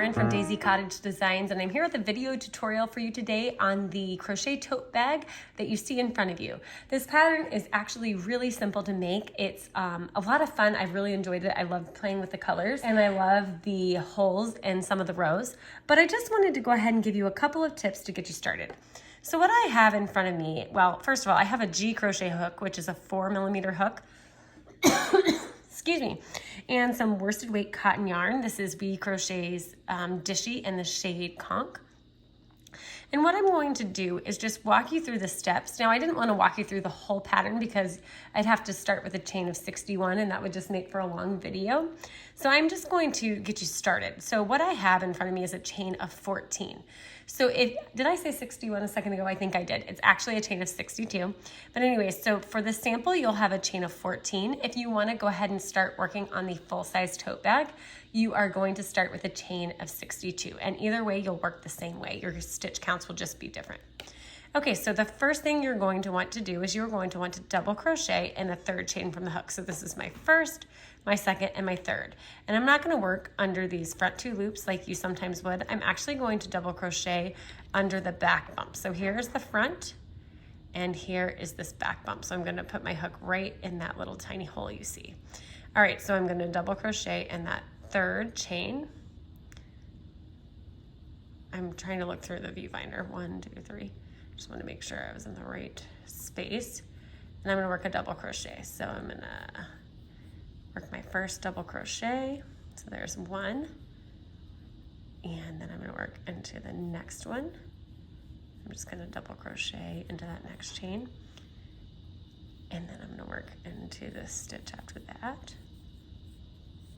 Lauren from Daisy Cottage Designs, and I'm here with a video tutorial for you today on the crochet tote bag that you see in front of you. This pattern is actually really simple to make. It's a lot of fun. I've really enjoyed it. I love playing with the colors and I love the holes in some of the rows, but I just wanted to go ahead and give you a couple of tips to get you started. So what I have in front of me, well, first of all, I have a G crochet hook, which is a 4mm hook. Excuse me, and some worsted weight cotton yarn. This is V Crochet's Dishie in the shade Conch. And what I'm going to do is just walk you through the steps. Now, I didn't want to walk you through the whole pattern because I'd have to start with a chain of 61 and that would just make for a long video. So I'm just going to get you started. So what I have in front of me is a chain of 14. So did I say 61 a second ago? I think I did. It's actually a chain of 62. But anyway, so for the sample, you'll have a chain of 14. If you want to go ahead and start working on the full-size tote bag, you are going to start with a chain of 62. And either way, you'll work the same way. Your stitch counts will just be different. Okay, so the first thing you're going to want to do is you're going to want to double crochet in the third chain from the hook. So this is my first, my second, and my third. And I'm not going to work under these front two loops like you sometimes would. I'm actually going to double crochet under the back bump. So here's the front, and here is this back bump. So I'm going to put my hook right in that little tiny hole you see. All right, so I'm going to double crochet in that third chain. I'm trying to look through the viewfinder. 1, 2, 3. Just want to make sure I was in the right space. And I'm going to work a double crochet. So I'm going to work my first double crochet. So there's one. And then I'm going to work into the next one. I'm just going to double crochet into that next chain. And then I'm going to work into this stitch after that.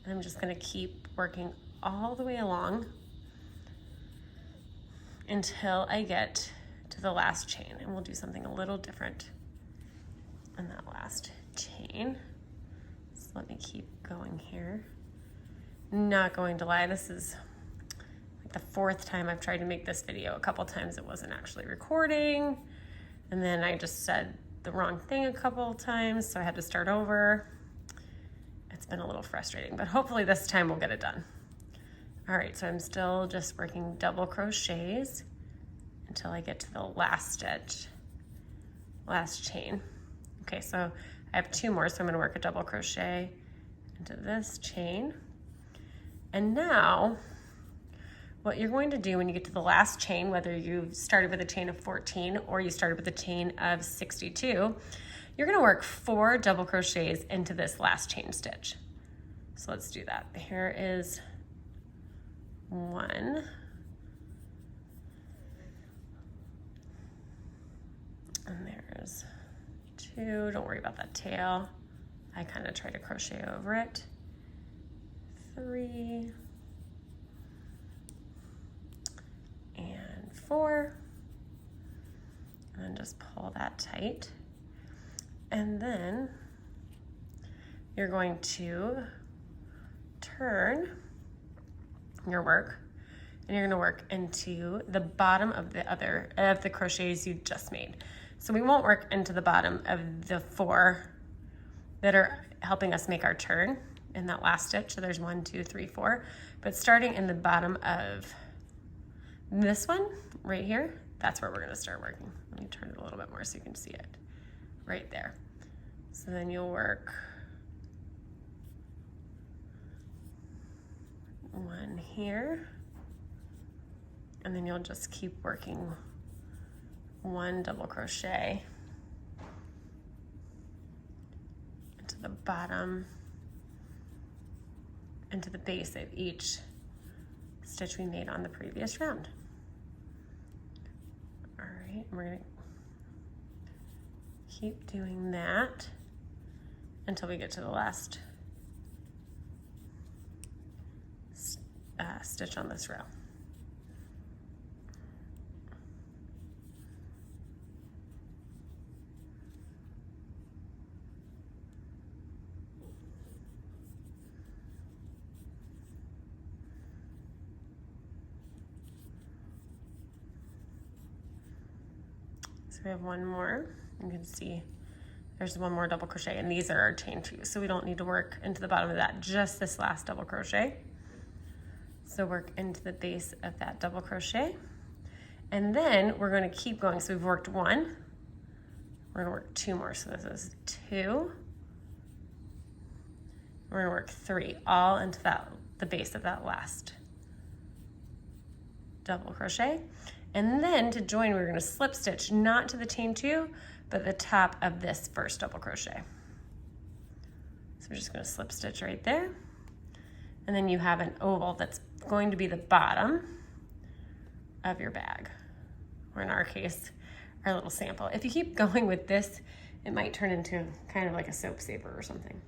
And I'm just going to keep working all the way along until I get to the last chain, and we'll do something a little different in that last chain. So let me keep going here. Not going to lie, this is like the 4th time I've tried to make this video. A couple times it wasn't actually recording, and then I just said the wrong thing a couple times, so I had to start over. It's been a little frustrating, but hopefully this time we'll get it done. All right, so I'm still just working double crochets until I get to the last stitch, last chain. Okay, so I have 2 more, so I'm gonna work a double crochet into this chain. And now, what you're going to do when you get to the last chain, whether you started with a chain of 14 or you started with a chain of 62, you're gonna work 4 double crochets into this last chain stitch. So let's do that. Here is 1. And there's 2. Don't worry about that tail. I kind of try to crochet over it. 3. And 4. And then just pull that tight. And then you're going to turn your work, and you're going to work into the bottom of the crochets you just made. So we won't work into the bottom of the 4 that are helping us make our turn in that last stitch. So there's 1, 2, 3, 4. But starting in the bottom of this one right here, that's where we're going to start working. Let me turn it a little bit more so you can see it right there. So then you'll work 1 here, and then you'll just keep working 1 double crochet into the bottom, into the base of each stitch we made on the previous round. All right, we're gonna keep doing that until we get to the last stitch on this row. So we have 1 more. You can see there's 1 more double crochet, and these are our chain 2, so we don't need to work into the bottom of that, just this last double crochet. So work into the base of that double crochet. And then we're going to keep going. So we've worked one. We're going to work two more. So this is two. We're going to work three, all into the base of that last double crochet. And then to join, we're going to slip stitch, not to the chain two, but the top of this first double crochet. So we're just going to slip stitch right there. And then you have an oval that's going to be the bottom of your bag, or in our case, our little sample. If you keep going with this, it might turn into kind of like a soap saver or something.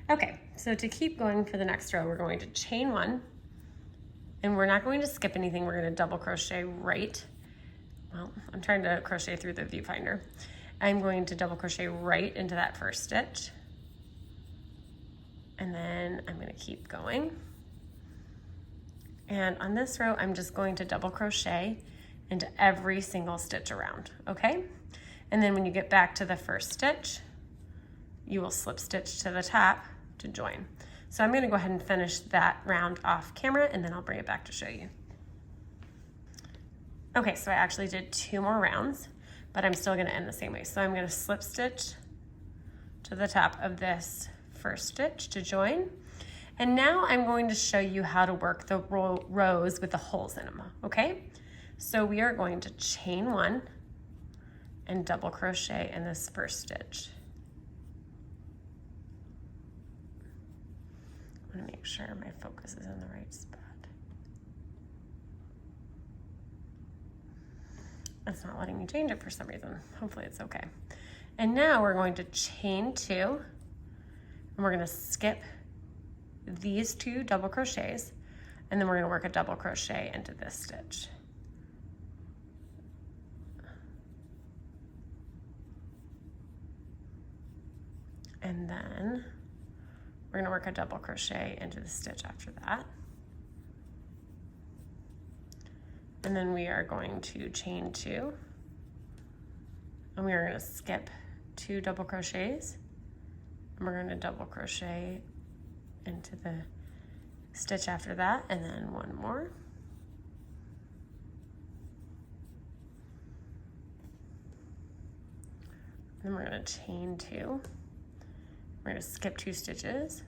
Okay, so to keep going for the next row, we're going to chain one, and we're not going to skip anything. We're going to double crochet right. Well, I'm trying to crochet through the viewfinder. I'm going to double crochet right into that first stitch. And then I'm going to keep going. And on this row, I'm just going to double crochet into every single stitch around, okay? And then when you get back to the first stitch, you will slip stitch to the top to join. So I'm going to go ahead and finish that round off camera, and then I'll bring it back to show you. Okay, so I actually did two more rounds, but I'm still going to end the same way. So I'm going to slip stitch to the top of this first stitch to join. And now I'm going to show you how to work the rows with the holes in them, okay? So we are going to chain one and double crochet in this first stitch. I want to make sure my focus is in the right spot. It's not letting me change it for some reason. Hopefully it's okay. And now we're going to chain two, and we're going to skip these two double crochets, and then we're going to work a double crochet into this stitch. And then we're going to work a double crochet into the stitch after that. And then we are going to chain two, and we are going to skip two double crochets, and we're going to double crochet into the stitch after that, and then one more. Then we're going to chain two. We're going to skip two stitches.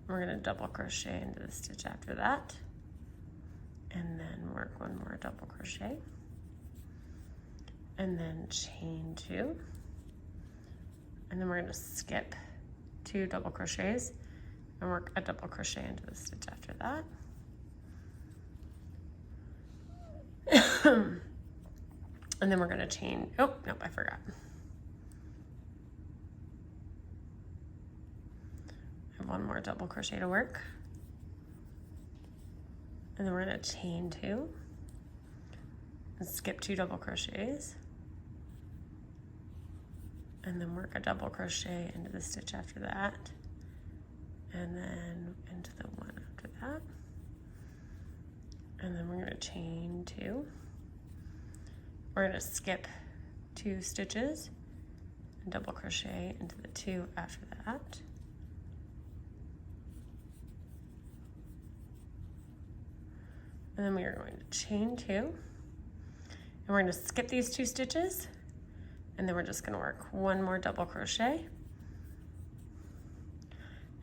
We're going to double crochet into the stitch after that, and then work one more double crochet, and then chain two, and then we're going to skip two double crochets and work a double crochet into the stitch after that. And then we're going to chain, oh, nope, I forgot. I have one more double crochet to work. And then we're going to chain two and skip two double crochets, and then work a double crochet into the stitch after that, and then into the one after that, and then we're going to chain two. We're going to skip two stitches and double crochet into the two after that. And then we are going to chain two, and we're going to skip these two stitches, and then we're just going to work one more double crochet,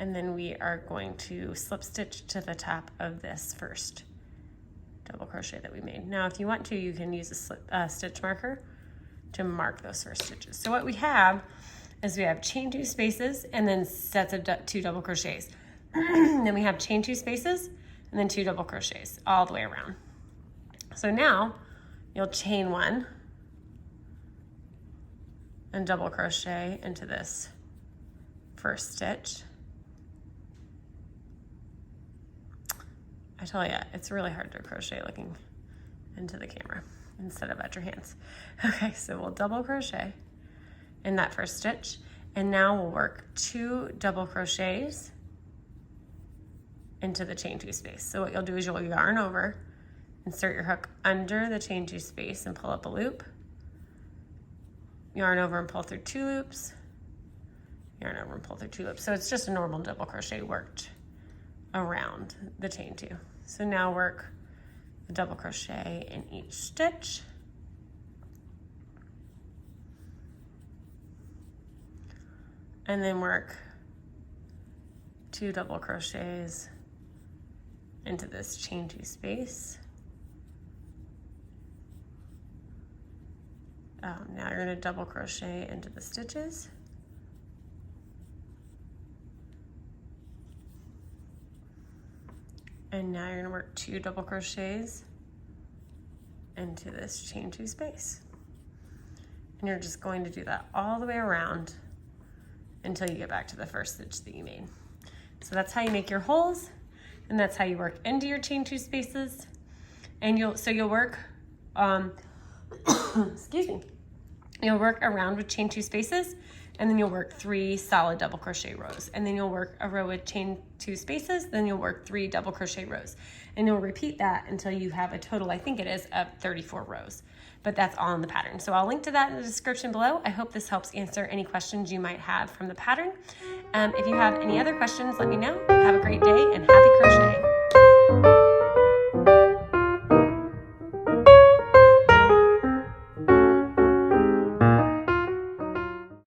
and then we are going to slip stitch to the top of this first double crochet that we made. Now if you want to, you can use a stitch marker to mark those first stitches. So what we have is we have chain two spaces and then sets of two double crochets. Then we have chain two spaces and then two double crochets all the way around. So now you'll chain one and double crochet into this first stitch. I tell you, it's really hard to crochet looking into the camera instead of at your hands. Okay, so we'll double crochet in that first stitch, and now we'll work two double crochets into the chain two space. So what you'll do is you'll yarn over, insert your hook under the chain two space and pull up a loop, yarn over and pull through two loops, yarn over and pull through two loops. So it's just a normal double crochet worked around the chain 2. So now work a double crochet in each stitch. And then work 2 double crochets into this chain 2 space. Now you're going to double crochet into the stitches. And now you're going to work 2 double crochets into this chain 2 space. And you're just going to do that all the way around until you get back to the first stitch that you made. So that's how you make your holes, and that's how you work into your chain 2 spaces. And you'll work excuse me. You'll work around with chain 2 spaces, and then you'll work 3 solid double crochet rows, and then you'll work a row with chain 2 spaces, then you'll work 3 double crochet rows, and you'll repeat that until you have a total, I think it is, of 34 rows. But that's all in the pattern. So I'll link to that in the description below. I hope this helps answer any questions you might have from the pattern. If you have any other questions, let me know. Have a great day and happy crocheting.